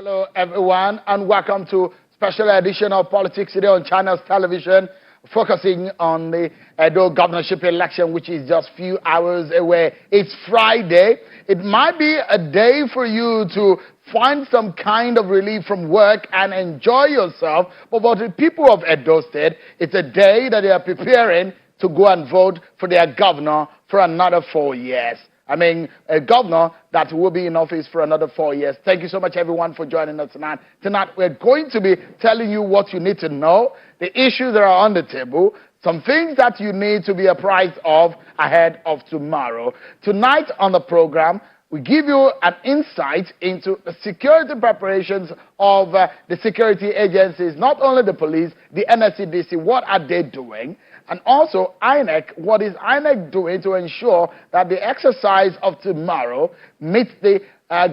Hello, everyone, and welcome to special edition of Politics Today on Channels Television, focusing on the Edo governorship election, which is just few hours away. It's Friday. It might be a day for you to find some kind of relief from work and enjoy yourself, but for the people of Edo State, it's a day that they are preparing to go and vote for their governor for another 4 years. I mean, a governor that will be in office for another 4 years. Thank you so much, everyone, for joining us tonight. Tonight, we're going to be telling you what you need to know, the issues that are on the table, some things that you need to be apprised of ahead of tomorrow. Tonight on the program, we give you an insight into the security preparations of the security agencies, not only the police, the NSCDC, what are they doing? And also INEC, what is INEC doing to ensure that the exercise of tomorrow meets the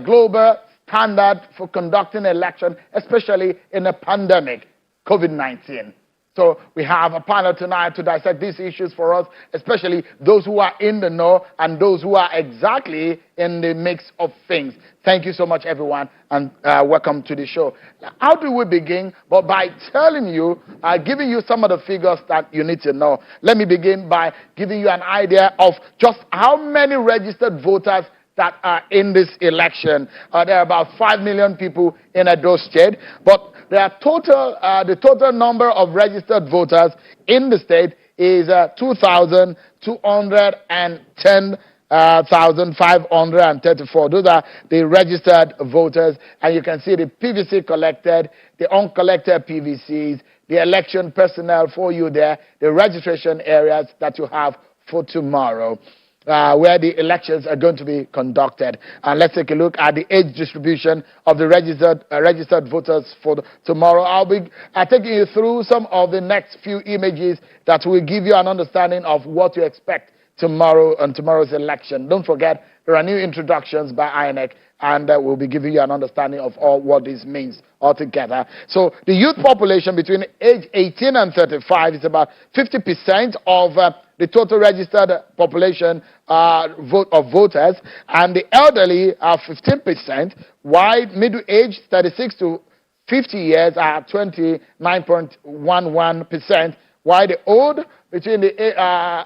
global standard for conducting election, especially in a pandemic, COVID-19. So we have a panel tonight to dissect these issues for us, especially those who are in the know and those who are exactly in the mix of things. Thank you so much, everyone, and welcome to the show. Now, how do we begin? But by telling you, giving you some of the figures that you need to know. Let me begin by giving you an idea of just how many registered voters that are in this election. There are about 5 million people in Edo State, but the total number of registered voters in the state is 2,210,534. Those are the registered voters, and you can see the PVC collected, the uncollected PVCs, the election personnel for you there, the registration areas that you have for tomorrow. Where the elections are going to be conducted. And let's take a look at the age distribution of the registered voters for tomorrow. I'll be taking you through some of the next few images that will give you an understanding of what to expect tomorrow on tomorrow's election. Don't forget, there are new introductions by INEC, and we'll be giving you an understanding of all what this means altogether. So the youth population between age 18 and 35 is about 50% of the total registered population of voters, and the elderly are 15%, while middle age 36 to 50 years are 29.11%, while the old between the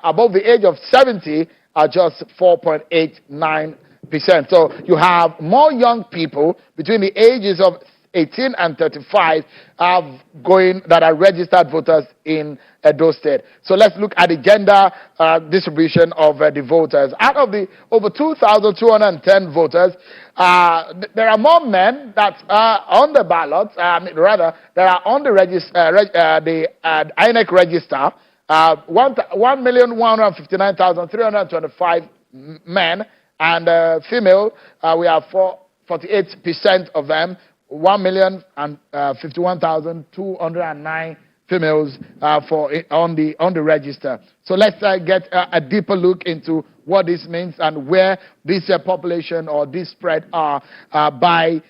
above the age of 70 are just 4.89%. So you have more young people between the ages of 18 and 35 that are registered voters in Edo State. So let's look at the gender distribution of the voters. Out of the over 2,210 voters, there are more men that are on the ballot, rather, that are on the INEC register, 1,159,325 men, and female, we have 48% of them, 1,051,209 females on the register. So let's get a deeper look into what this means and where this population or this spread are by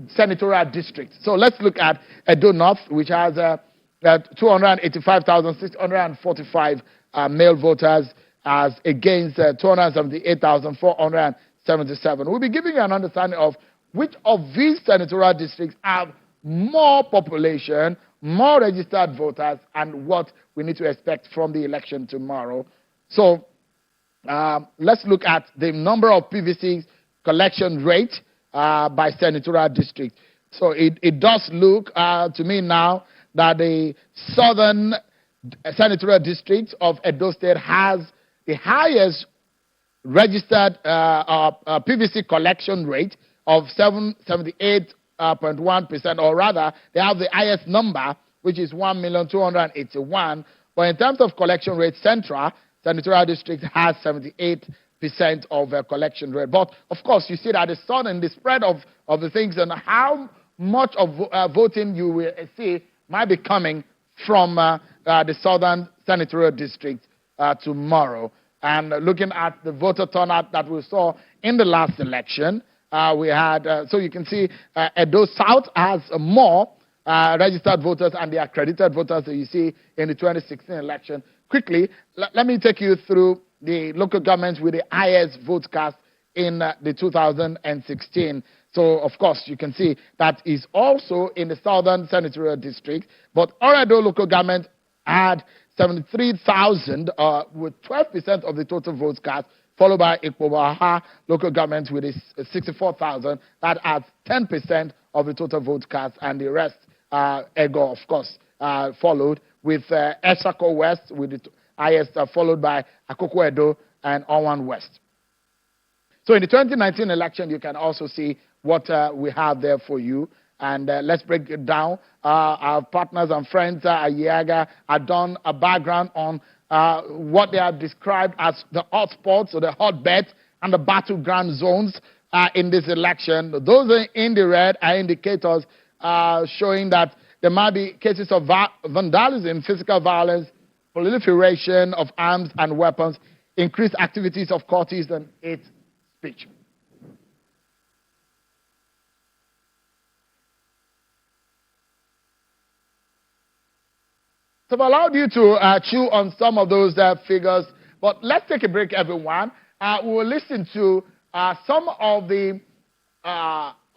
senatorial districts. So let's look at Edo North, which has 285,645 male voters as against 278,477. We'll be giving you an understanding of which of these senatorial districts have more population, more registered voters, and what we need to expect from the election tomorrow. So let's look at the number of PVC collection rate by senatorial district. So it does look to me now that the southern senatorial district of Edo State has the highest registered PVC collection rate of 78.1%, or rather, they have the highest number, which is 1,281,000. But in terms of collection rate, Central Senatorial District has 78% of collection rate. But of course, you see that the sudden the spread of the things and how much of voting you will see might be coming from the Southern Senatorial District tomorrow. And looking at the voter turnout that we saw in the last election, we had, so you can see Edo South has more registered voters and the accredited voters that you see in the 2016 election. Quickly, let me take you through the local governments with the highest vote cast in the 2016. So, of course, you can see that is also in the Southern Senatorial District. But Oredo local government had 73,000 with 12% of the total votes cast, followed by Ikpobaha local government with 64,000. That adds 10% of the total votes cast, and the rest, Ego, of course, followed with Esako West with the highest, followed by Akoko Edo and Owan West. So in the 2019 election, you can also see what we have there for you. And let's break it down. Our partners and friends at Yaga have done a background on what they have described as the hotspots or the hotbeds and the battleground zones in this election. Those are in the red are indicators showing that there might be cases of vandalism, physical violence, proliferation of arms and weapons, increased activities of cultists, and hate speech. So I've allowed you to chew on some of those figures, but let's take a break, everyone. We will listen to some of the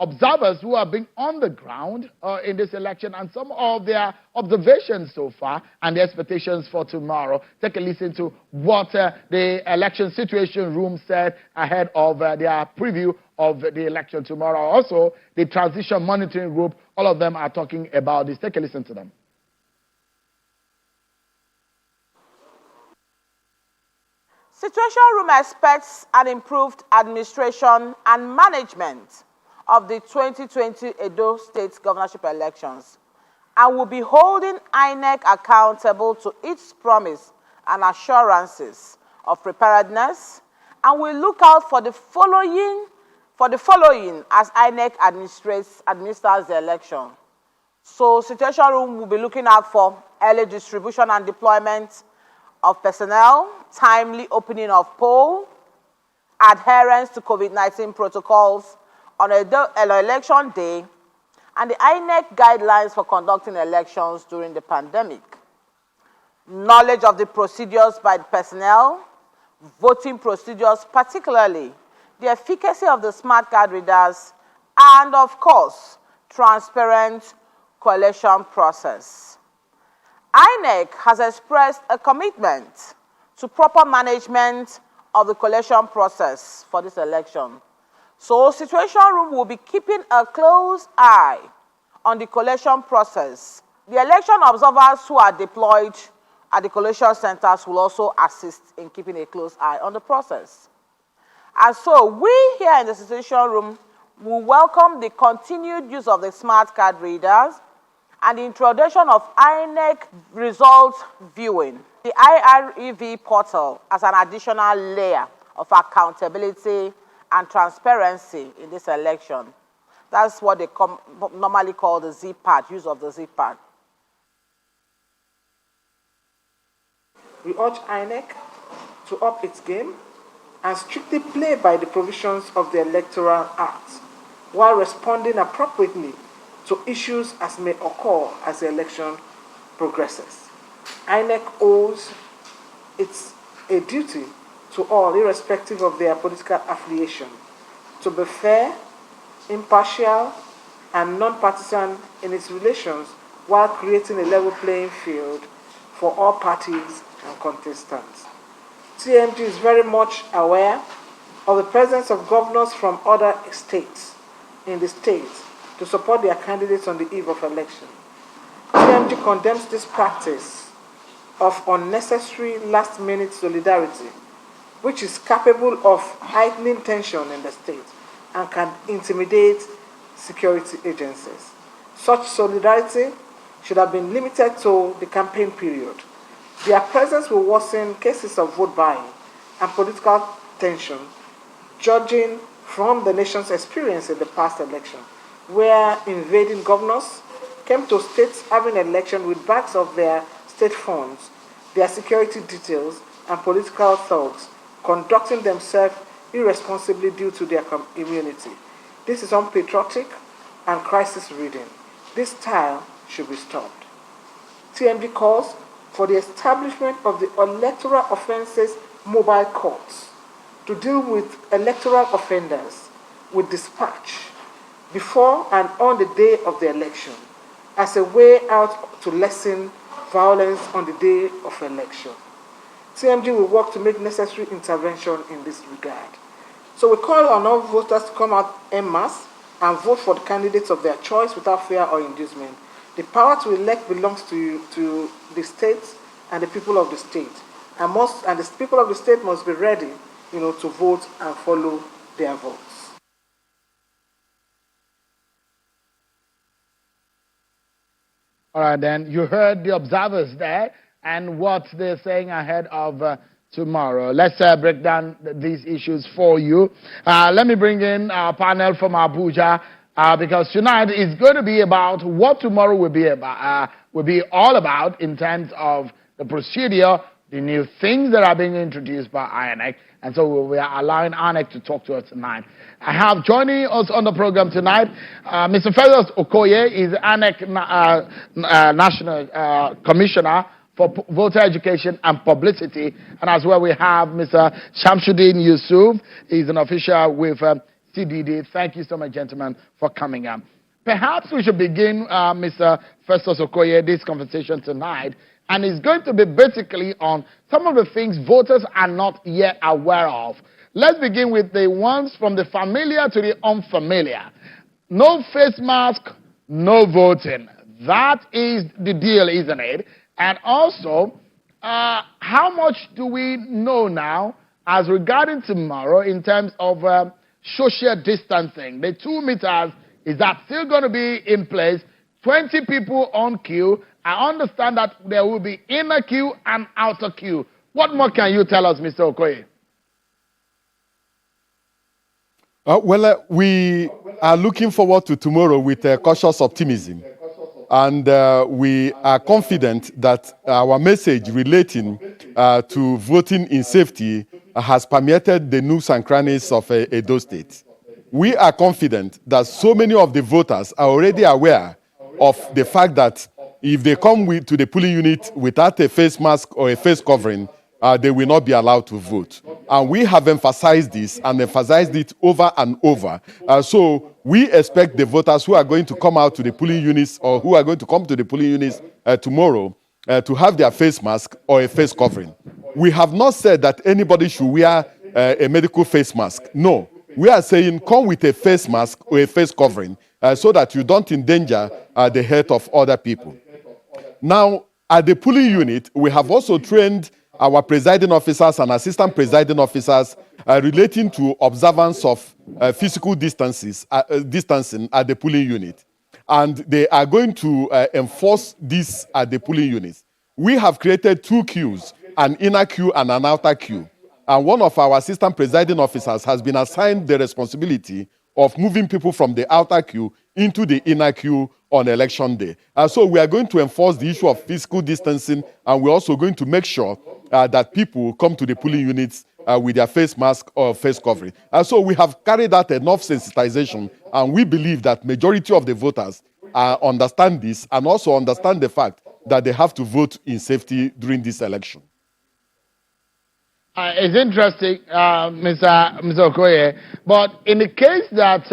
observers who have been on the ground in this election and some of their observations so far and the expectations for tomorrow. Take a listen to what the election situation room said ahead of their preview of the election tomorrow. Also, the transition monitoring group, all of them are talking about this. Take a listen to them. Situation Room expects an improved administration and management of the 2020 Edo State governorship elections and will be holding INEC accountable to its promise and assurances of preparedness, and will look out for the following as INEC administers the election. So Situation Room will be looking out for early distribution and deployment of personnel, timely opening of poll, adherence to COVID-19 protocols on election day, and the INEC guidelines for conducting elections during the pandemic. Knowledge of the procedures by the personnel, voting procedures, particularly the efficacy of the smart card readers, and of course, transparent collation process. INEC has expressed a commitment to proper management of the collation process for this election. So Situation Room will be keeping a close eye on the collation process. The election observers who are deployed at the collation centers will also assist in keeping a close eye on the process. And so we here in the Situation Room will welcome the continued use of the smart card readers and the introduction of INEC results viewing, the IREV portal, as an additional layer of accountability and transparency in this election. That's what they normally call the Z-pad, use of the Z-pad. We urge INEC to up its game and strictly play by the provisions of the Electoral Act while responding appropriately to issues as may occur as the election progresses. INEC owes a duty to all, irrespective of their political affiliation, to be fair, impartial, and non-partisan in its relations while creating a level playing field for all parties and contestants. TMG is very much aware of the presence of governors from other states in the state to support their candidates on the eve of election. TMG condemns this practice of unnecessary last-minute solidarity, which is capable of heightening tension in the state and can intimidate security agencies. Such solidarity should have been limited to the campaign period. Their presence will worsen cases of vote buying and political tension, judging from the nation's experience in the past election, where invading governors came to states having election with bags of their state funds, their security details, and political thugs conducting themselves irresponsibly due to their immunity. This is unpatriotic and crisis reading. This style should be stopped. TMD calls for the establishment of the electoral offences mobile courts to deal with electoral offenders with dispatch before and on the day of the election as a way out to lessen violence on the day of election. TMG will work to make necessary intervention in this regard. So we call on all voters to come out en masse and vote for the candidates of their choice without fear or inducement. The power to elect belongs to the states and the people of the state. And the people of the state must be ready, to vote and follow their votes. All right, then. You heard the observers there and what they're saying ahead of tomorrow. Let's break down these issues for you. Let me bring in our panel from Abuja because tonight is going to be about what tomorrow will be all about in terms of the procedure, the new things that are being introduced by INEC. And so we are allowing INEC to talk to us tonight. I have joining us on the program tonight, Mr. Festus Okoye is INEC National Commissioner for Voter Education and Publicity. And as well, we have Mr. Shamsuddin Yusuf. He's an official with CDD. Thank you so much, gentlemen, for coming up. Perhaps we should begin, Mr. Festus Okoye, this conversation tonight. And it's going to be basically on some of the things voters are not yet aware of. Let's begin with the ones from the familiar to the unfamiliar. No face mask, no voting. That is the deal, isn't it? And also, how much do we know now as regarding tomorrow in terms of social distancing? The 2 meters, is that still going to be in place? 20 people on queue. I understand that there will be inner queue and outer queue. What more can you tell us, Mr. Okoye? We are looking forward to tomorrow with cautious optimism. And we are confident that our message relating to voting in safety has permeated the nooks and crannies of Edo State. We are confident that so many of the voters are already aware of the fact that if they come to the polling unit without a face mask or a face covering, they will not be allowed to vote. And we have emphasized this and emphasized it over and over. So we expect the voters who are going to come out to the polling units or who are going to come to the polling units tomorrow to have their face mask or a face covering. We have not said that anybody should wear a medical face mask. No. We are saying come with a face mask or a face covering so that you don't endanger the health of other people. Now, at the polling unit, we have also trained our presiding officers and assistant presiding officers relating to observance of physical distancing at the polling unit. And they are going to enforce this at the polling units. We have created 2 queues, an inner queue and an outer queue. And one of our assistant presiding officers has been assigned the responsibility of moving people from the outer queue into the inner queue on election day. So we are going to enforce the issue of physical distancing, and we're also going to make sure that people come to the polling units with their face mask or face covering. So we have carried out enough sensitization, and we believe that majority of the voters understand this and also understand the fact that they have to vote in safety during this election. It's interesting, Mr. Okoye, but in the case that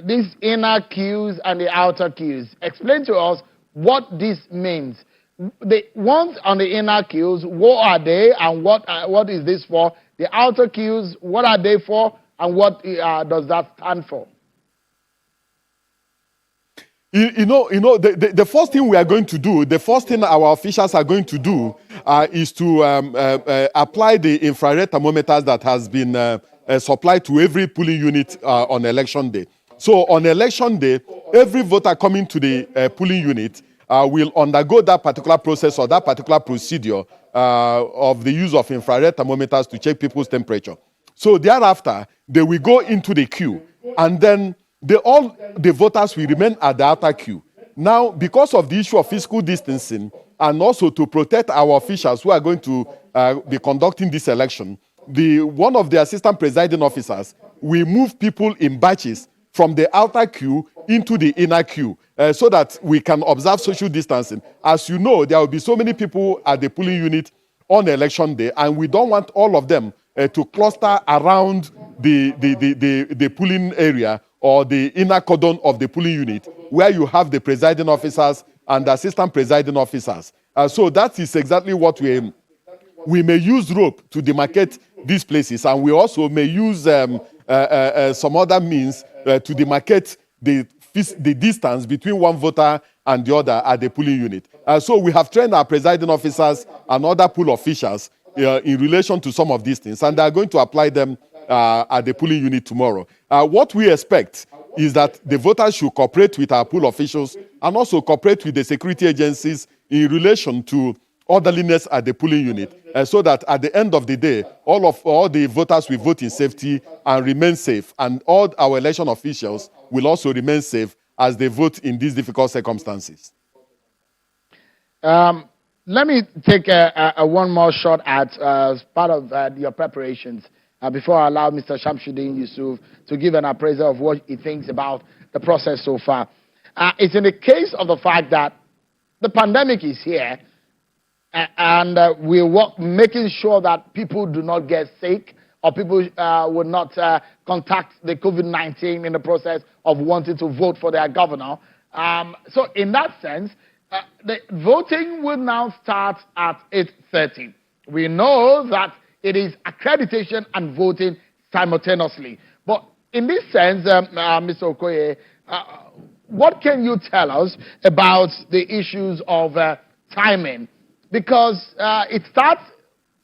these inner queues and the outer queues, explain to us what this means. The ones on the inner queues, what are they and what is this for? The outer queues, what are they for and what does that stand for? The first thing we are going to do, the first thing our officials are going to do is to apply the infrared thermometers that has been supplied to every polling unit on election day. So on election day, every voter coming to the polling unit will undergo that particular process or that particular procedure of the use of infrared thermometers to check people's temperature. So thereafter, they will go into the queue, and then all the voters will remain at the outer queue. Now, because of the issue of physical distancing, and also to protect our officials who are going to be conducting this election, one of the assistant presiding officers will move people in batches from the outer queue into the inner queue so that we can observe social distancing. As you know, there will be so many people at the polling unit on election day, and we don't want all of them to cluster around the polling area or the inner cordon of the polling unit, where you have the presiding officers and the assistant presiding officers. So that is exactly what we may use rope to demarcate these places, and we also may use some other means to demarcate the distance between one voter and the other at the polling unit. So we have trained our presiding officers and other poll officials in relation to some of these things, and they are going to apply them at the polling unit tomorrow. What we expect is that the voters should cooperate with our poll officials and also cooperate with the security agencies in relation to orderliness at the polling unit, so that at the end of the day, all the voters will vote in safety and remain safe, and all our election officials will also remain safe as they vote in these difficult circumstances. Let me take one more shot at as part of your preparations before I allow Mr. Shamsuddin Yusuf to give an appraisal of what he thinks about the process so far. It's in the case of the fact that the pandemic is here, and we're making sure that people do not get sick or people will not contact the COVID-19 in the process of wanting to vote for their governor. So in that sense, the voting will now start at 8:30. We know that it is accreditation and voting simultaneously. But in this sense, Mr. Okoye, what can you tell us about the issues of timing? Because it starts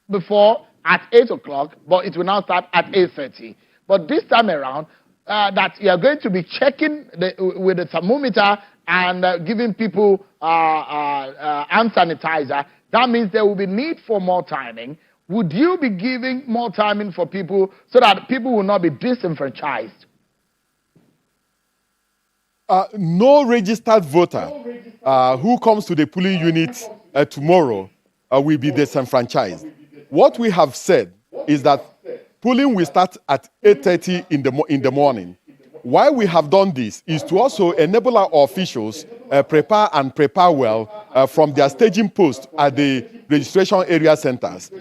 before at 8 o'clock, but it will now start at 8:30. But this time around, that you are going to be checking with the thermometer and giving people hand sanitizer, that means there will be need for more timing. Would you be giving more timing for people so that people will not be disenfranchised? No registered voter who comes to the polling unit tomorrow will be disenfranchised. What we have said is that polling will start at 8:30 in the morning. Why we have done this is to also enable our officials prepare well from their staging post at the registration area centers.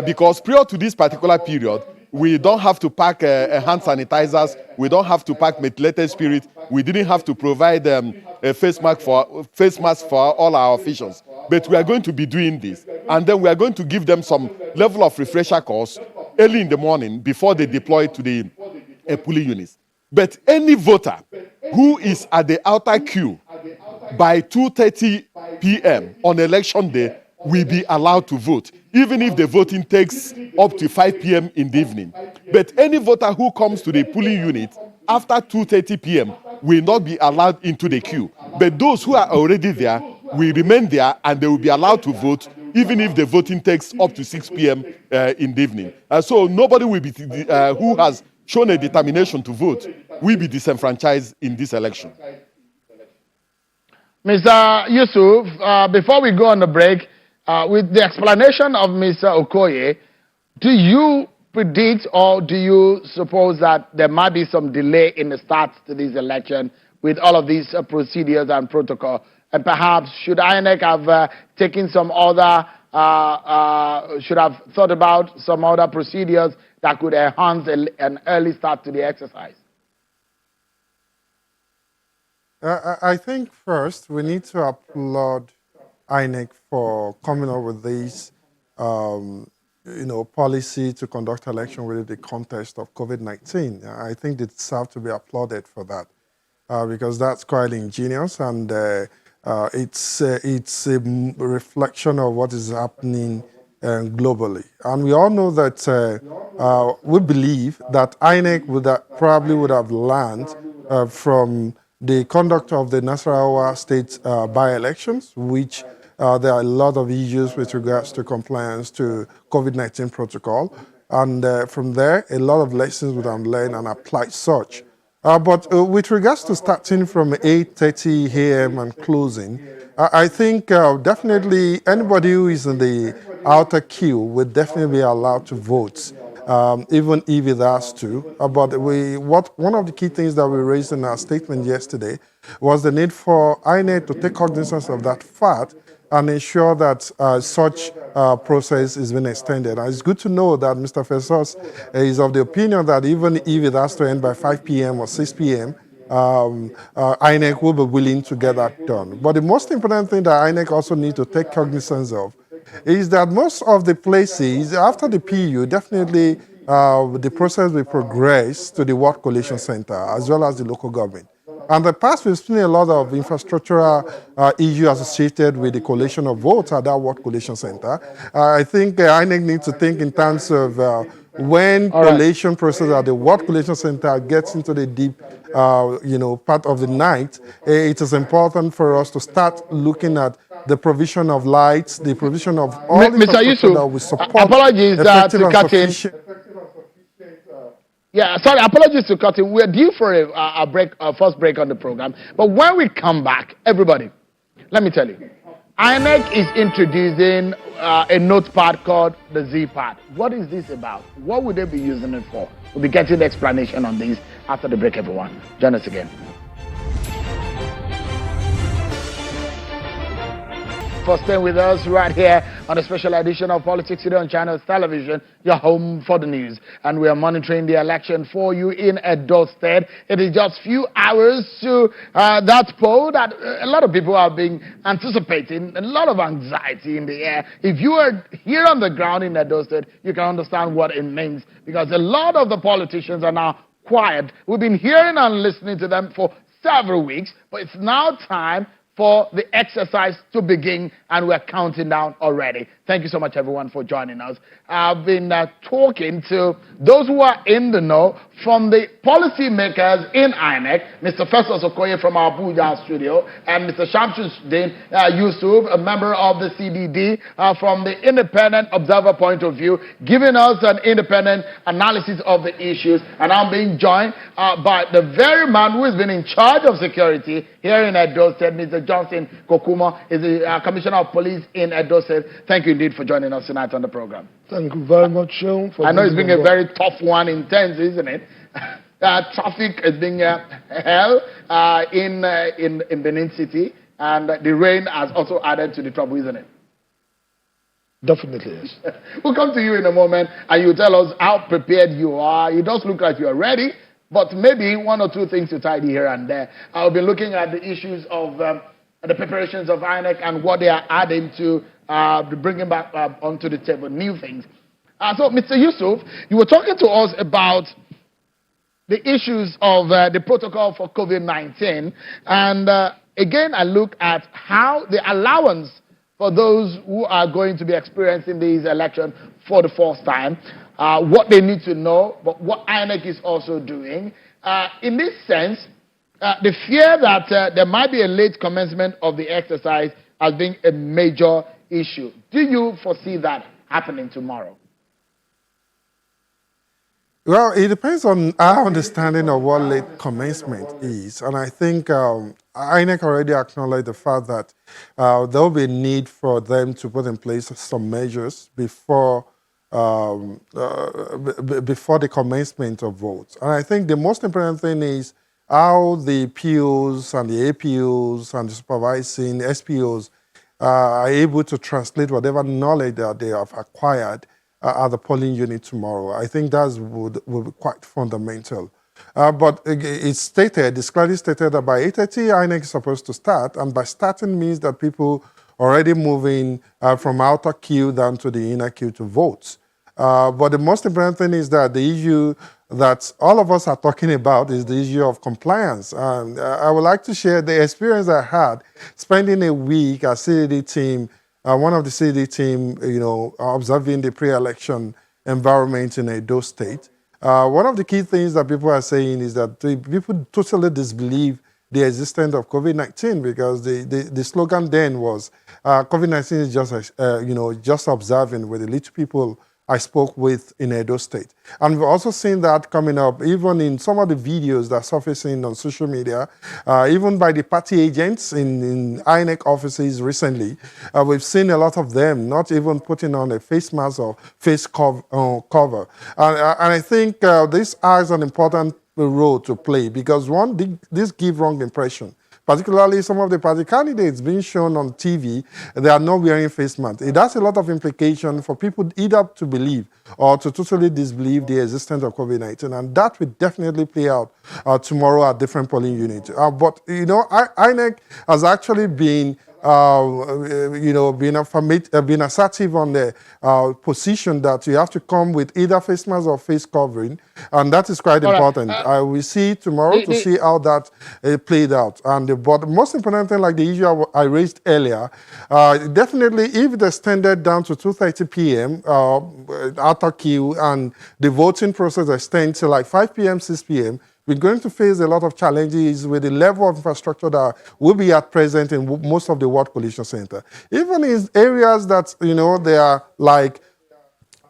Because prior to this particular period, we don't have to pack hand sanitizers, we don't have to pack methylated spirit, we didn't have to provide a face mask for all our officials. But we are going to be doing this, and then we are going to give them some level of refresher course early in the morning before they deploy to the polling units. But any voter who is at the outer queue by 2:30 p.m. on election day will be allowed to vote, even if the voting takes up to 5 p.m. in the evening. But any voter who comes to the polling unit after 2:30 p.m. will not be allowed into the queue. But those who are already there will remain there, and they will be allowed to vote, even if the voting takes up to 6 p.m. In the evening. So nobody will be who has shown a determination to vote will be disenfranchised in this election. Mr. Yusuf, before we go on the break, with the explanation of Mr. Okoye, do you predict or do you suppose that there might be some delay in the start to this election with all of these procedures and protocol? And perhaps should INEC have taken some other, should have thought about some other procedures that could enhance an early start to the exercise? I think first we need to applaud INEC for coming up with this, policy to conduct election within the context of COVID-19. I they deserve to be applauded for that because that's quite ingenious, and it's a reflection of what is happening globally. And we all know that we believe that INEC probably would have learned from the conduct of the Nasarawa state by-elections, which there are a lot of issues with regards to compliance to COVID-19 protocol. And from there, a lot of lessons would have learned and applied such. But with regards to starting from 8:30 a.m. and closing, I think definitely anybody who is in the outer queue would definitely be allowed to vote, even if it has to. But one of the key things that we raised in our statement yesterday was the need for INEC to take cognizance of that fact and ensure that such process is being extended. And it's good to know that Mr. Fessos is of the opinion that even if it has to end by 5 p.m. or 6 p.m., INEC will be willing to get that done. But the most important thing that INEC also needs to take cognizance of is that most of the places, after the PU, definitely the process will progress to the Ward Collation Center as well as the local government. And in the past, we've seen a lot of infrastructural issues associated with the collation of votes at that Ward Collation Center. I think INEC needs to think in terms of when collation process at the Ward Collation Center gets into the deep, part of the night, it is important for us to start looking at the provision of lights, the provision of all the infrastructure that will support apologies effective to and cut in. sufficient. Yeah, sorry, apologies to cut in. We're due for a break, first break on the program. But when we come back, everybody, let me tell you, INEC is introducing a notepad called the Z-Pad. What is this about? What would they be using it for? We'll be getting the explanation on this after the break, everyone. Join us again. For staying with us right here on a special edition of Politics Today on Channels Television, your home for the news. And we are monitoring the election for you in Edo State. It is just few hours to that poll that a lot of people have been anticipating, a lot of anxiety in the air. If you are here on the ground in Edo State, you can understand what it means, because a lot of the politicians are now quiet. We've been hearing and listening to them for several weeks, but it's now time for the exercise to begin, and we're counting down already. Thank you so much, everyone, for joining us. I've been talking to those who are in the know from the policymakers in INEC, Mr. Festus Okoye from our Abuja studio, and Mr. Shamsuddin Yusuf, a member of the CDD, from the independent observer point of view, giving us an independent analysis of the issues. And I'm being joined by the very man who has been in charge of security here in Edo State, Mr. Johnson Kokuma, is the Commissioner of Police in Edo State. Thank you indeed for joining us tonight on the program. Thank you very much, Sean. I know it's been a very tough one, intense, isn't it? Traffic is being hell in Benin City, and the rain has also added to the trouble, isn't it? Definitely, yes. We'll come to you in a moment, and you tell us how prepared you are. It does look like you are ready, but maybe one or two things to tidy here and there. I'll be looking at the issues of the preparations of INEC and what they are adding to bringing back onto the table, new things. So, Mr. Yusuf, you were talking to us about the issues of the protocol for COVID-19. And again, I look at how the allowance for those who are going to be experiencing these elections for the first time, what they need to know, but what INEC is also doing. In this sense, the fear that there might be a late commencement of the exercise has been a major issue. Do you foresee that happening tomorrow? Well, it depends on our understanding of what late commencement is. And I think INEC already acknowledged the fact that there will be a need for them to put in place some measures before the commencement of votes. And I think the most important thing is how the POs and the APOs and the supervising SPOs are able to translate whatever knowledge that they have acquired at the polling unit tomorrow. I think that would be quite fundamental. But it's clearly stated that by 8:30, INEC is supposed to start, and by starting means that people already moving from outer queue down to the inner queue to vote. But the most important thing is that the issue that all of us are talking about is the issue of compliance. And I would like to share the experience I had spending a week as CDD team, one of the CDD team, observing the pre-election environment in Edo State. One of the key things that people are saying is that people totally disbelieve the existence of COVID-19, because the slogan then was COVID-19 is just observing with the little people I spoke with in Edo State. And we've also seen that coming up even in some of the videos that are surfacing on social media, even by the party agents in INEC offices recently. We've seen a lot of them not even putting on a face mask or face cover. And I think this has an important role to play, because one, this gives wrong impression, particularly some of the party candidates being shown on TV, they are not wearing face masks. It has a lot of implication for people either to believe or to totally disbelieve the existence of COVID-19, and that will definitely play out tomorrow at different polling units. But, you know, INEC has actually been being assertive on the position that you have to come with either face mask or face covering, and that is quite important. We see tomorrow to see how that played out. And but the most important thing, like the issue I raised earlier, definitely if it extended down to 2:30 p.m. After queue and the voting process extends to like 5 p.m., 6 p.m., we're going to face a lot of challenges with the level of infrastructure that will be at present in most of the World Collision Center. Even in areas that, you know, they are like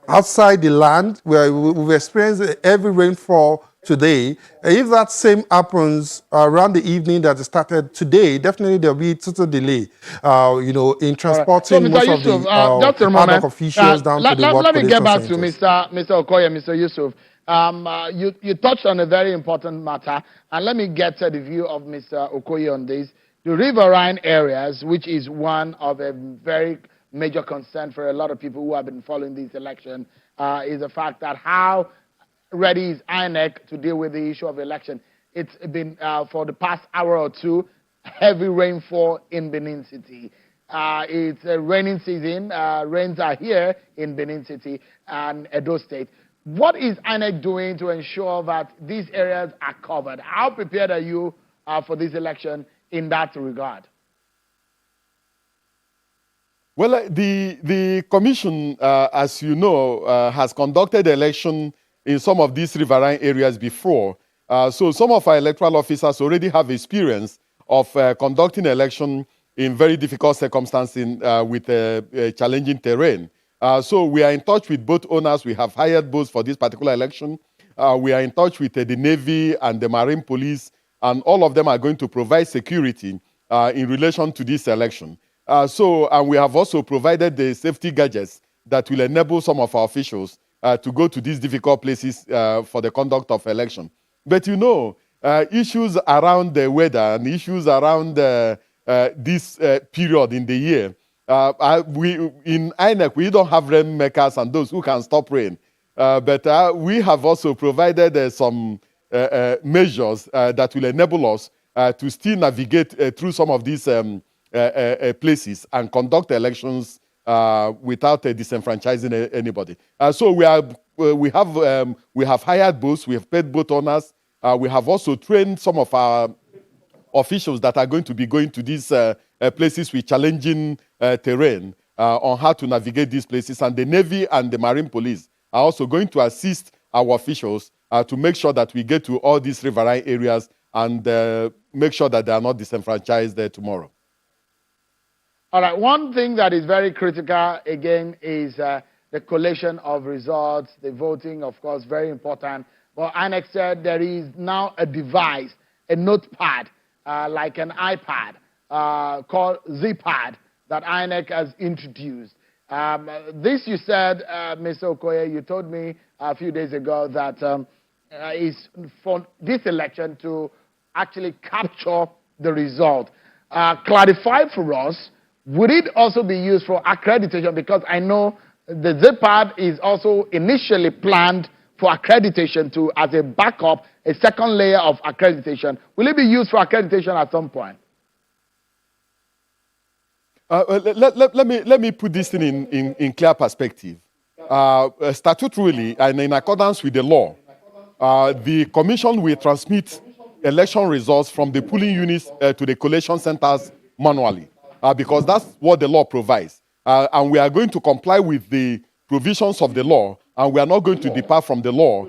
outside the land, where we've experienced heavy rainfall today. If that same happens around the evening that it started today, definitely there'll be total delay, you know, in transporting most of the ad hoc officials down to the World Let me get back to Centers. Mr. Okoye, Mr. Yusuf. You touched on a very important matter, and let me get to the view of Mr. Okoye on this. The Riverine areas, which is one of a very major concern for a lot of people who have been following this election, is the fact that how ready is INEC to deal with the issue of election. It's been, for the past hour or two, heavy rainfall in Benin City. It's a raining season. Rains are here in Benin City and Edo State. What is INEC doing to ensure that these areas are covered? How prepared are you for this election in that regard? Well, the commission, as you know, has conducted election in some of these riverine areas before. So some of our electoral officers already have experience of conducting election in very difficult circumstances with challenging terrain. So we are in touch with both owners. We have hired boats for this particular election. We are in touch with the Navy and the Marine Police, and all of them are going to provide security in relation to this election. And we have also provided the safety gadgets that will enable some of our officials to go to these difficult places for the conduct of election. But you know, issues around the weather and issues around this period in the year, in INEC, we don't have rainmakers and those who can stop rain. But we have also provided some measures that will enable us to still navigate through some of these places and conduct elections without disenfranchising anybody. So we have hired boats, we have paid boat owners, we have also trained some of our officials that are going to be going to these places with challenging terrain on how to navigate these places. And the Navy and the Marine Police are also going to assist our officials to make sure that we get to all these riverine areas and make sure that they are not disenfranchised there tomorrow. All right, one thing that is very critical, again, is the collation of results, the voting, of course, very important. But INEC said there is now a device, a notepad, like an iPad, called ZPad, that INEC has introduced. This you said, Mr. Okoye, you told me a few days ago that is for this election to actually capture the result. Clarify for us, would it also be used for accreditation? Because I know the ZPad is also initially planned for accreditation to, as a backup, a second layer of accreditation. Will it be used for accreditation at some point? Let me put this thing in clear perspective. Statutorily and in accordance with the law, the commission will transmit election results from the polling units to the collation centers manually, because that's what the law provides. And we are going to comply with the provisions of the law, and we are not going to depart from the law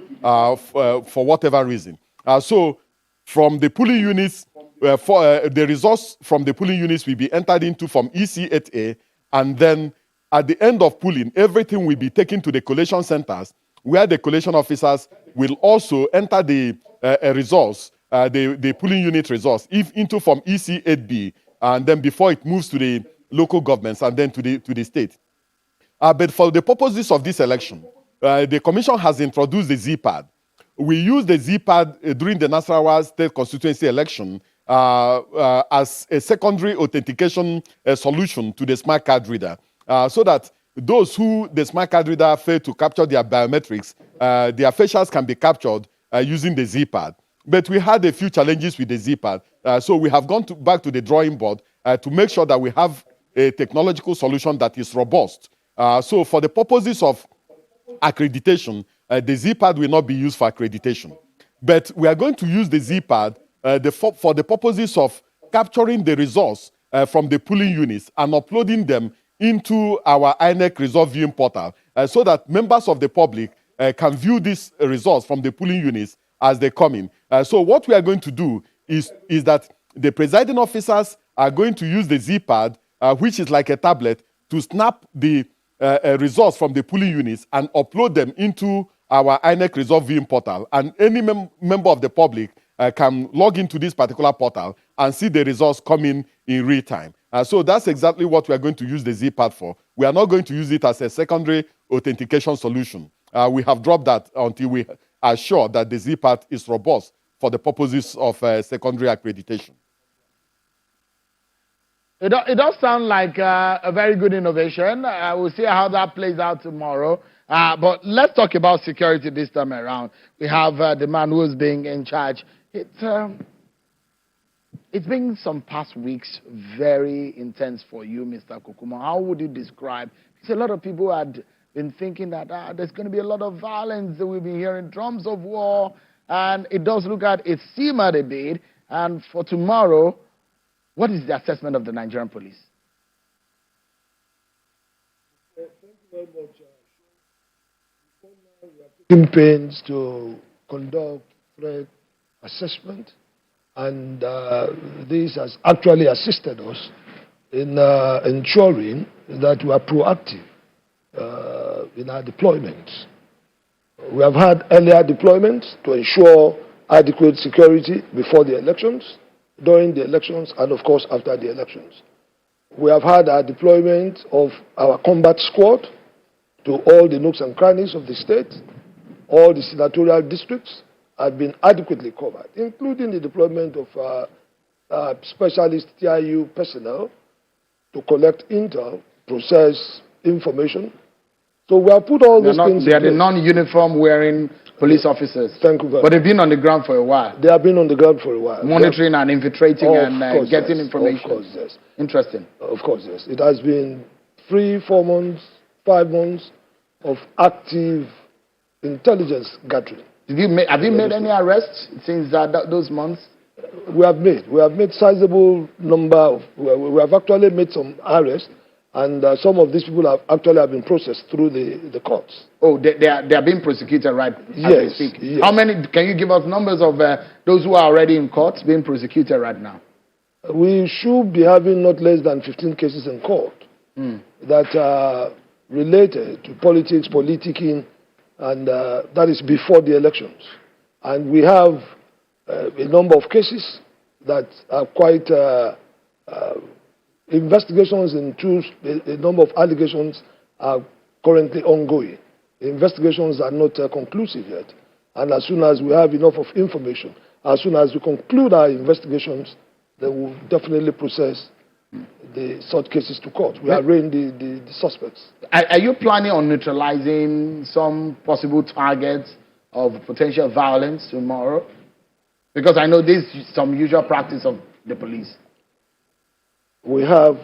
for whatever reason. So from the polling units, the results from the polling units will be entered into from EC8A, and then at the end of polling, everything will be taken to the collation centers, where the collation officers will also enter the results, the polling unit results, into from EC8B, and then before it moves to the local governments and then to the state. But for the purposes of this election, the commission has introduced the ZPad. We used the ZPad during the Nasarawa State constituency election as a secondary authentication solution to the smart card reader, so that those who the smart card reader failed to capture their biometrics, their facials can be captured using the Z-pad. But we had a few challenges with the Z-pad, so we have gone back to the drawing board to make sure that we have a technological solution that is robust. So for the purposes of accreditation, the Z-pad will not be used for accreditation. But we are going to use the Z-pad for the purposes of capturing the results from the polling units and uploading them into our INEC result viewing portal so that members of the public can view these results from the polling units as they come in. So what we are going to do is that the presiding officers are going to use the Z-pad, which is like a tablet, to snap the results from the polling units and upload them into our INEC result viewing portal. And any member of the public can log into this particular portal and see the results coming in real time. So that's exactly what we are going to use the Z-pad for. We are not going to use it as a secondary authentication solution. We have dropped that until we are sure that the Z-pad is robust for the purposes of secondary accreditation. It does sound like a very good innovation. We'll see how that plays out tomorrow. But let's talk about security this time around. We have the man who's being in charge. It's been some past weeks very intense for you, Mr. Kokuma. How would you describe? Because a lot of people had been thinking that there's going to be a lot of violence. We've been hearing drums of war. And it does look at it simmered a bit. And for tomorrow, what is the assessment of the Nigerian police? Thank you very much. We are taking pains to conduct threat assessment, and this has actually assisted us in ensuring that we are proactive in our deployments. We have had earlier deployments to ensure adequate security before the elections, during the elections, and of course after the elections. We have had our deployment of our combat squad to all the nooks and crannies of the state. All the senatorial districts have been adequately covered, including the deployment of specialist TIU personnel to collect intel, process information. So we have put all these things. They are the non-uniform wearing police officers. Thank you very much. But they've been on the ground for a while. They have been on the ground for a while. Monitoring and infiltrating and getting information. Of course, yes. Interesting. Of course, yes. It has been 3, 4 months, 5 months of active intelligence gathering. Have you made any arrests since those months? We have made sizable number we have actually made some arrests, and some of these people have been processed through the courts. Oh, they are being prosecuted right yes, as we speak. Yes. How many? Can you give us numbers of those who are already in court being prosecuted right now? We should be having not less than 15 cases in court that are related to politics, politicking, and that is before the elections. And we have a number of cases that are quite investigations into a number of allegations are currently ongoing. The investigations are not conclusive yet. And as soon as we have enough of information, as soon as we conclude our investigations, then we'll definitely process such cases to court. We arraign the suspects. Are you planning on neutralizing some possible targets of potential violence tomorrow? Because I know this is some usual practice of the police. We have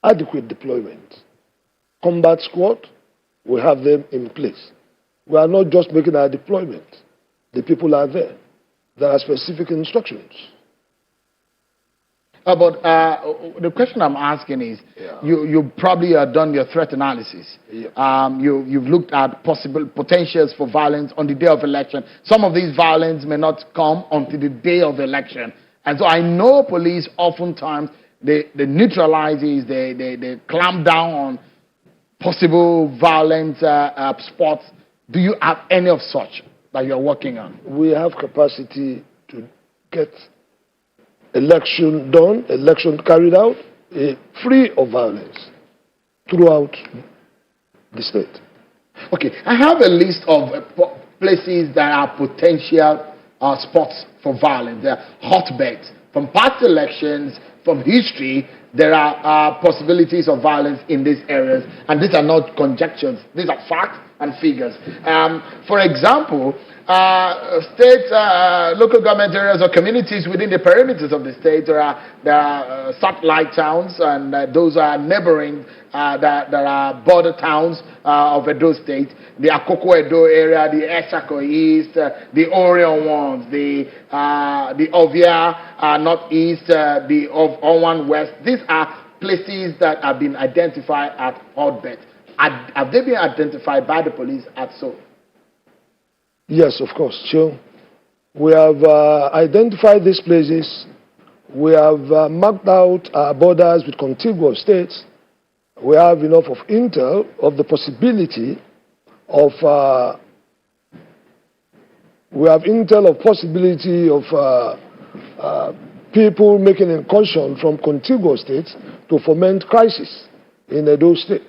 adequate deployment. Combat squad, we have them in place. We are not just making our deployment. The people are there. There are specific instructions. But the question I'm asking is, you probably have done your threat analysis. Yeah. You've looked at possible potentials for violence on the day of election. Some of these violence may not come until the day of election. And so I know police oftentimes, they neutralize these, they clamp down on possible violent spots. Do you have any of such that you're working on? We have capacity to get election done, election carried out, free of violence throughout the state. Okay, I have a list of places that are potential spots for violence. They are hotbeds. From past elections, from history, there are possibilities of violence in these areas, and these are not conjectures. These are facts and figures. For example, state, local government areas or communities within the perimeters of the state, there are satellite towns, and those are neighboring, that are border towns of Edo State. The Akoko Edo area, the Esako East, the Orion ones, the Ovia Northeast, the Owan West. These are places that have been identified as hotbeds. Have they been identified by the police as so? Yes, of course. Sure. We have identified these places. We have marked out our borders with contiguous states. We have enough of intel of the possibility of people making incursion from contiguous states to foment crisis in Edo State.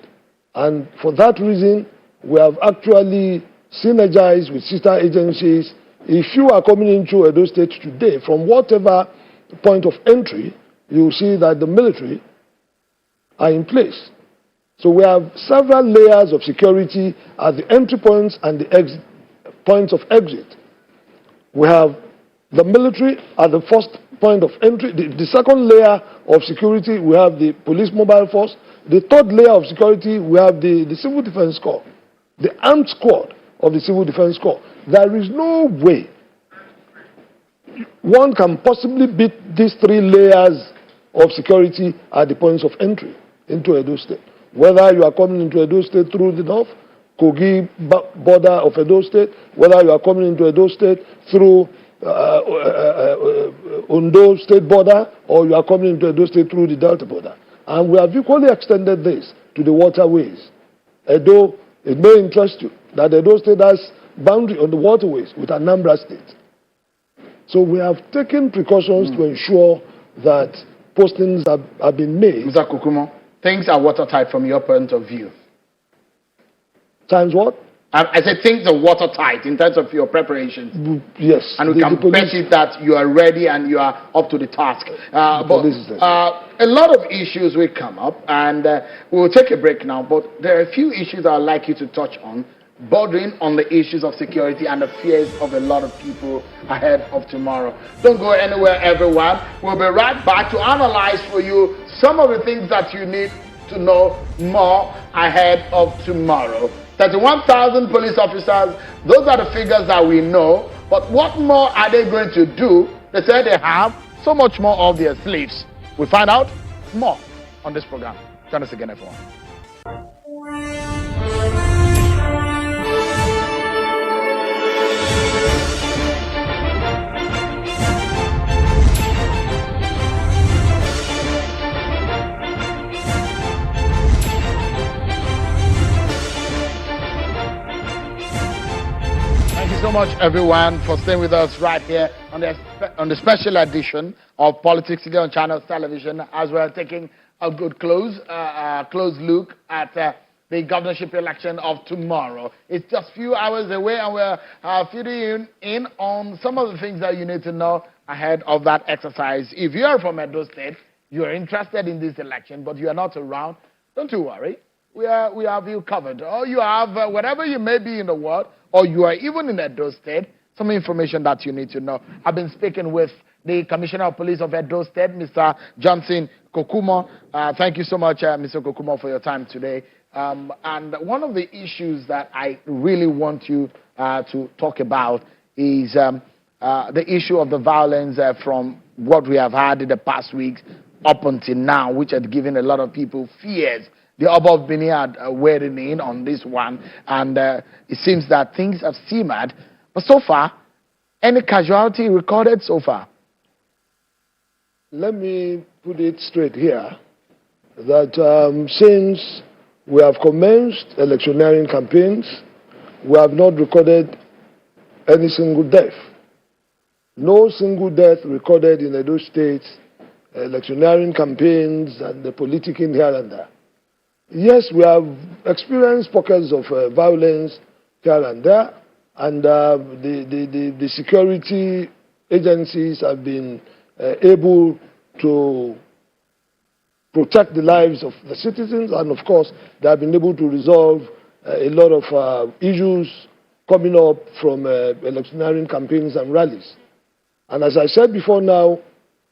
And for that reason, we have actually synergized with sister agencies. If you are coming into Edo State today, from whatever point of entry, you will see that the military are in place. So we have several layers of security at the entry points and the points of exit. We have the military at the first point of entry. The second layer of security, we have the police mobile force. The third layer of security, we have the Civil Defense Corps, the armed squad of the Civil Defense Corps. There is no way one can possibly beat these three layers of security at the points of entry into Edo State. Whether you are coming into Edo State through the north, Kogi border of Edo State, whether you are coming into Edo State through Ondo State border, or you are coming into Edo State through the Delta border. And we have equally extended this to the waterways. Edo, it may interest you that Edo State has boundary on the waterways with Anambra State. So we have taken precautions to ensure that postings have been made. Mr. Kokumo, things are watertight from your point of view. Times what? I said things are watertight in terms of your preparations. Yes. And we can bet it that you are ready and you are up to the task. But a lot of issues will come up, and we'll take a break now. But there are a few issues I'd like you to touch on, bordering on the issues of security and the fears of a lot of people ahead of tomorrow. Don't go anywhere, everyone. We'll be right back to analyze for you some of the things that you need to know more ahead of tomorrow. 31,000 police officers, those are the figures that we know. But what more are they going to do? They say they have so much more of their sleeves. We'll find out more on this program. Join us again, everyone. So much, everyone, for staying with us right here on the special edition of Politics Today on Channels Television, as we're taking a good close look at the governorship election of tomorrow. It's just a few hours away, and we're feeding in on some of the things that you need to know ahead of that exercise. If you're from Edo State, you're interested in this election, but you're not around, don't you worry. We have you covered. Or you have, whatever you may be in the world, or you are even in Edo State, some information that you need to know. I've been speaking with the Commissioner of Police of Edo State, Mr. Johnson Kokumo. Thank you so much, Mr. Kokumo, for your time today. And one of the issues that I really want you to talk about is the issue of the violence from what we have had in the past weeks up until now, which had given a lot of people fears. The above Bini had wearing in on this one, and it seems that things have simmered. But so far, any casualty recorded so far? Let me put it straight here, that since we have commenced electioneering campaigns, we have not recorded any single death. No single death recorded in Edo State electioneering campaigns and the politicking here and there. Yes, we have experienced pockets of violence here and there, And the security agencies have been able to protect the lives of the citizens, and of course, they have been able to resolve a lot of issues coming up from electioneering campaigns and rallies. And as I said before now,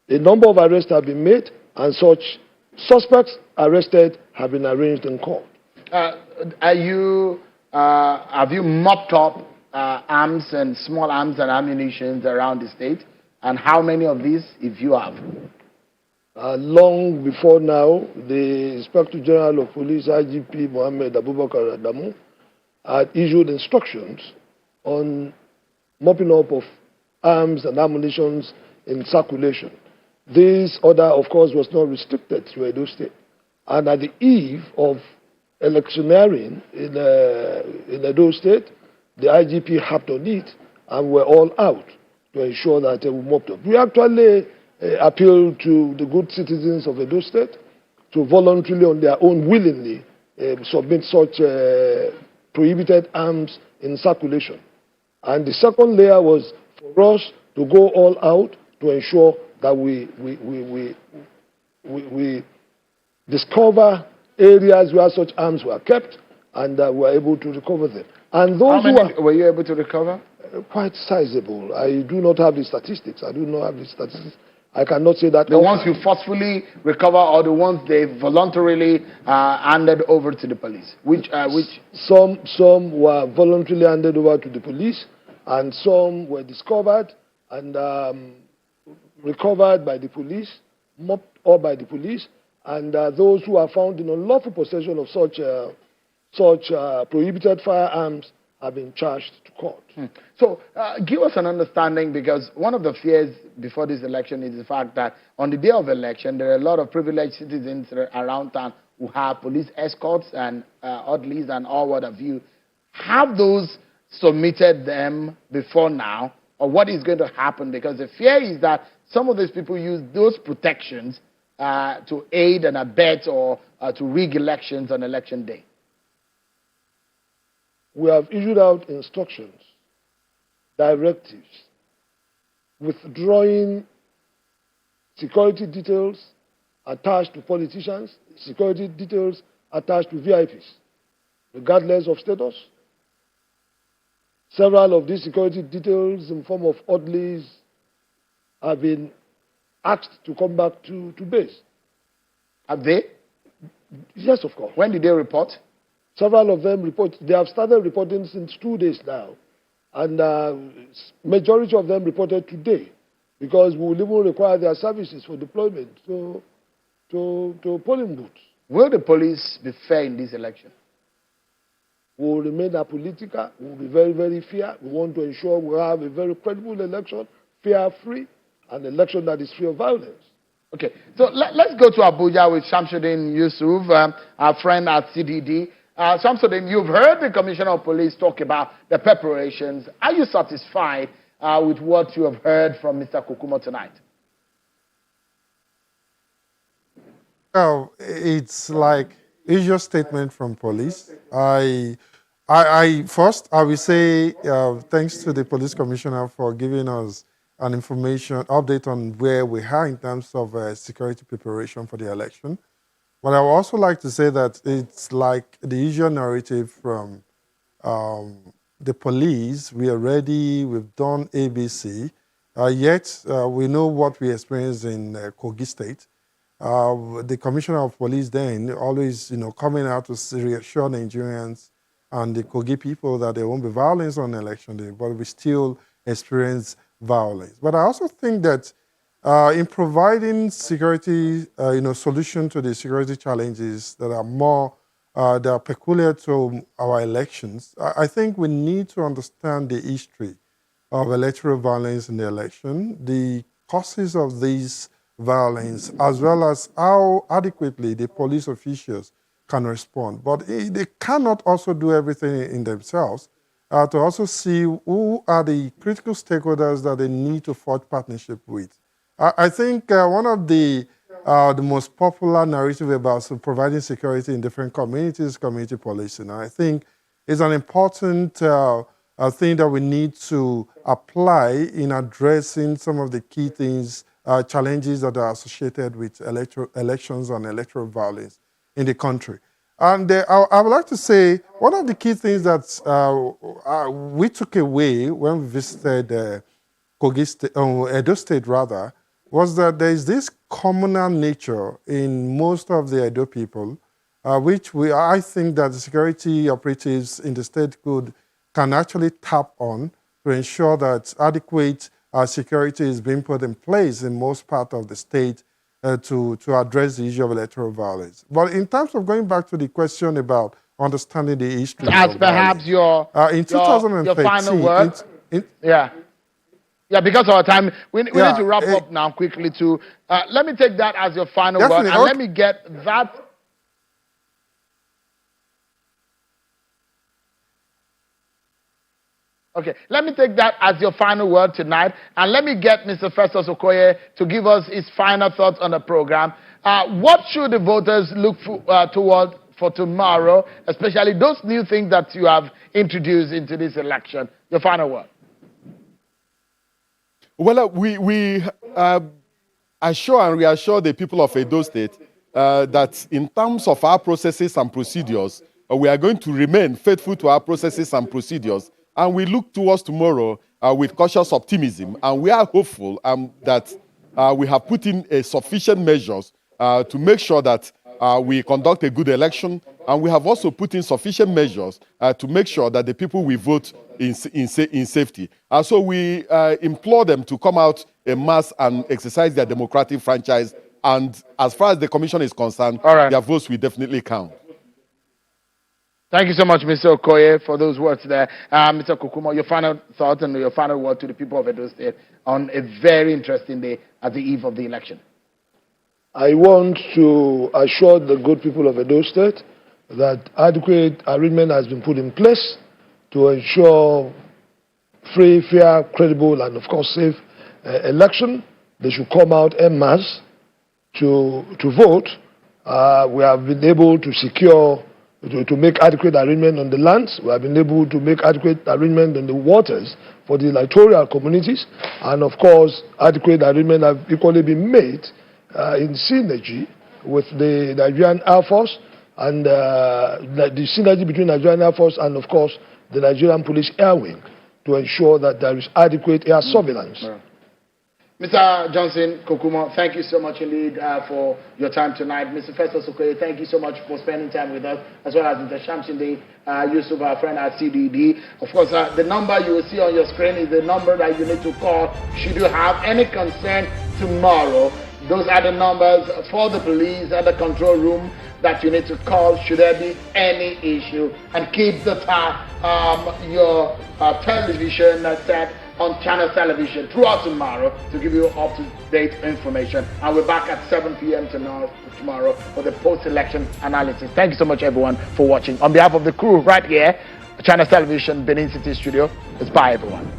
a number of arrests have been made, and such suspects arrested have been arraigned in court. Have you mopped up arms and small arms and ammunition around the state? And how many of these, if you have? Long before now, the Inspector General of Police, IGP Mohammed Abubakar Adamu, had issued instructions on mopping up of arms and ammunition in circulation. This order, of course, was not restricted to Edo State. And at the eve of electioneering in Edo State, the IGP hopped on it, and we're all out to ensure that we mopped up. We actually appeal to the good citizens of Edo State to voluntarily, on their own, willingly submit such prohibited arms in circulation. And the second layer was for us to go all out to ensure that we discover areas where such arms were kept, and were able to recover them. And those How many were you able to recover? Quite sizable. I do not have the statistics. I cannot say that. The ones you forcefully recover, or the ones they voluntarily handed over to the police? Which? Some were voluntarily handed over to the police, and some were discovered and recovered by the police, mopped up by the police, and those who are found in unlawful possession of such prohibited firearms have been charged to court. So give us an understanding, because one of the fears before this election is the fact that on the day of election, there are a lot of privileged citizens around town who have police escorts and orderlies and all what have you. Have those submitted them before now, or what is going to happen? Because the fear is that some of these people use those protections to aid and abet or to rig elections on election day. We have issued out instructions, directives, withdrawing security details attached to politicians, security details attached to VIPs, regardless of status. Several of these security details in form of orderlies have been asked to come back to base. Have they? Yes, of course. When did they report? Several of them report. They have started reporting since 2 days now. And majority of them reported today, because we will even require their services for deployment to polling booths. Will the police be fair in this election? We will remain apolitical. We will be very, very fair. We want to ensure we have a very credible election, fair, free, an election that is free of violence. Okay, so let's go to Abuja with Shamsuddin Yusuf, our friend at CDD. Shamsuddin, you've heard the Commissioner of Police talk about the preparations. Are you satisfied with what you have heard from Mr. Kukumo tonight? Well, it's like your statement from police. First, I will say thanks to the police commissioner for giving us an information update on where we are in terms of security preparation for the election. But I would also like to say that it's like the usual narrative from the police. We are ready, we've done ABC, yet we know what we experienced in Kogi State. The commissioner of police then always, coming out to reassure Nigerians and the Kogi people that there won't be violence on election day, but we still experience violence. But I also think that in providing security, solution to the security challenges that are more, that are peculiar to our elections, I think we need to understand the history of electoral violence in the election, the causes of these violence, as well as how adequately the police officials can respond. But they cannot also do everything in themselves. To also see who are the critical stakeholders that they need to forge partnership with. I think one of the most popular narrative about providing security in different communities is community policing. And I think it's an important thing that we need to apply in addressing some of the key things, challenges that are associated with elections and electoral violence in the country. And I would like to say one of the key things that we took away when we visited Edo State, rather, was that there is this communal nature in most of the Edo people, which I think that the security operatives in the state can actually tap on to ensure that adequate security is being put in place in most part of the state to address the issue of electoral violence. But in terms of going back to the question about understanding the history as of perhaps violence, in 2013, your final word. Yeah, because of our time, we need to wrap up now quickly too. Let me take that as your final word, and let me get that. Okay, let me take that as your final word tonight, and let me get Mr. Festus Okoye to give us his final thoughts on the program. What should the voters look toward for tomorrow, especially those new things that you have introduced into this election? Your final word. Well, we assure and reassure the people of Edo State that in terms of our processes and procedures, we are going to remain faithful to our processes and procedures. And we look towards tomorrow with cautious optimism. And we are hopeful that we have put in sufficient measures to make sure that we conduct a good election. And we have also put in sufficient measures to make sure that the people will vote in safety. So we implore them to come out en masse and exercise their democratic franchise. And as far as the commission is concerned, their votes will definitely count. Thank you so much, Mr. Okoye, for those words there. Mr. Kukumo, your final thought and your final word to the people of Edo State on a very interesting day at the eve of the election. I want to assure the good people of Edo State that adequate arrangement has been put in place to ensure free, fair, credible, and of course safe election. They should come out en masse to vote. We have been able to secure to make adequate arrangement on the lands. We have been able to make adequate arrangement on the waters for the electoral communities. And of course, adequate arrangement have equally been made in synergy with the Nigerian Air Force and the synergy between Nigerian Air Force and of course the Nigerian Police Air Wing to ensure that there is adequate air surveillance. Mr. Johnson Kokumo, thank you so much indeed for your time tonight. Mr. Festus Okoye, thank you so much for spending time with us, as well as Mr. Shamsinde Yusuf, our friend at CDD. Of course, the number you will see on your screen is the number that you need to call should you have any concern tomorrow. Those are the numbers for the police and the control room that you need to call should there be any issue. And keep your television set on Channel Television throughout tomorrow to give you up-to-date information. And we're back at 7 p.m. tomorrow for the post-election analysis. Thank you so much, everyone, for watching. On behalf of the crew right here, Channel Television, Benin City Studio, it's bye, everyone.